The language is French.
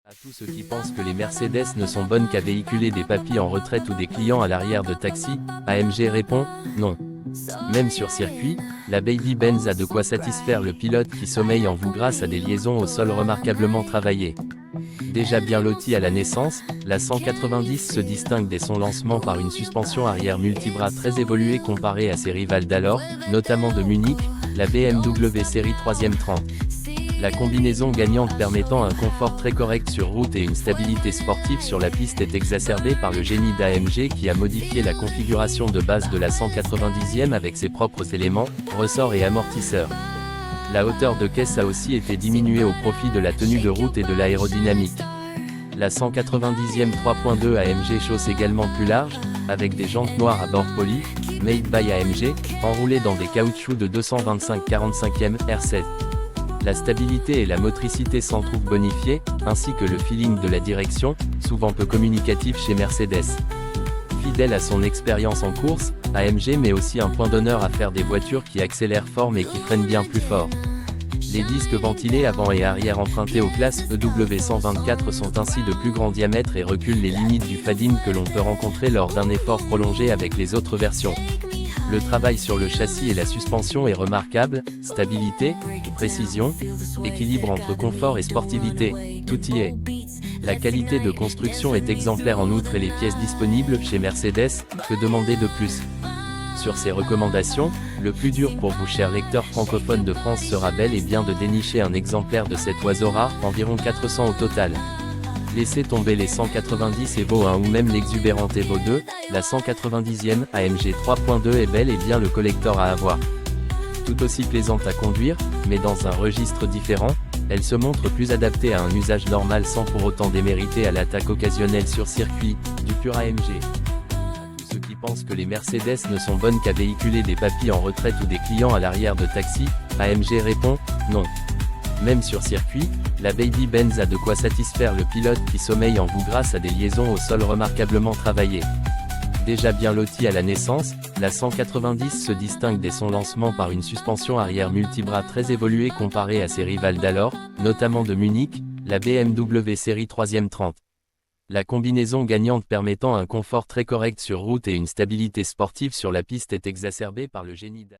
À tous ceux qui pensent que les Mercedes ne sont bonnes qu'à véhiculer des papys en retraite ou des clients à l'arrière de taxi, AMG répond, non. Même sur circuit, la Baby Benz a de quoi satisfaire le pilote qui sommeille en vous grâce à des liaisons au sol remarquablement travaillées. Déjà bien lotie à la naissance, la 190 se distingue dès son lancement par une suspension arrière multibras très évoluée comparée à ses rivales d'alors, notamment de Munich, la BMW série 3e 30. La combinaison gagnante permettant un confort très correct sur route et une stabilité sportive sur la piste est exacerbée par le génie d'AMG qui a modifié la configuration de base de la 190e avec ses propres éléments, ressorts et amortisseurs. La hauteur de caisse a aussi été diminuée au profit de la tenue de route et de l'aérodynamique. La 190e 3.2 AMG chausse également plus large, avec des jantes noires à bord polis, made by AMG, enroulées dans des caoutchoucs de 225 45e R7. La stabilité et la motricité s'en trouvent bonifiées, ainsi que le feeling de la direction, souvent peu communicatif chez Mercedes. Fidèle à son expérience en course, AMG met aussi un point d'honneur à faire des voitures qui accélèrent fort mais qui freinent bien plus fort. Les disques ventilés avant et arrière empruntés aux classes EW124 sont ainsi de plus grand diamètre et reculent les limites du fading que l'on peut rencontrer lors d'un effort prolongé avec les autres versions. Le travail sur le châssis et la suspension est remarquable, stabilité, précision, équilibre entre confort et sportivité, tout y est. La qualité de construction est exemplaire en outre et les pièces disponibles chez Mercedes, que demander de plus? Sur ces recommandations, le plus dur pour vous chers lecteurs francophones de France sera bel et bien de dénicher un exemplaire de cet oiseau rare, environ 400 au total. Laissez tomber les 190 Evo 1 ou même l'exubérante Evo 2, la 190e AMG 3.2 est bel et bien le collector à avoir. Tout aussi plaisante à conduire, mais dans un registre différent, elle se montre plus adaptée à un usage normal sans pour autant démériter à l'attaque occasionnelle sur circuit, du pur AMG. À tous ceux qui pensent que les Mercedes ne sont bonnes qu'à véhiculer des papys en retraite ou des clients à l'arrière de taxi, AMG répond, non. Même sur circuit, la Baby Benz a de quoi satisfaire le pilote qui sommeille en vous grâce à des liaisons au sol remarquablement travaillées. Déjà bien lotie à la naissance, la 190 se distingue dès son lancement par une suspension arrière multibras très évoluée comparée à ses rivales d'alors, notamment de Munich, la BMW série 3e 30. La combinaison gagnante permettant un confort très correct sur route et une stabilité sportive sur la piste est exacerbée par le génie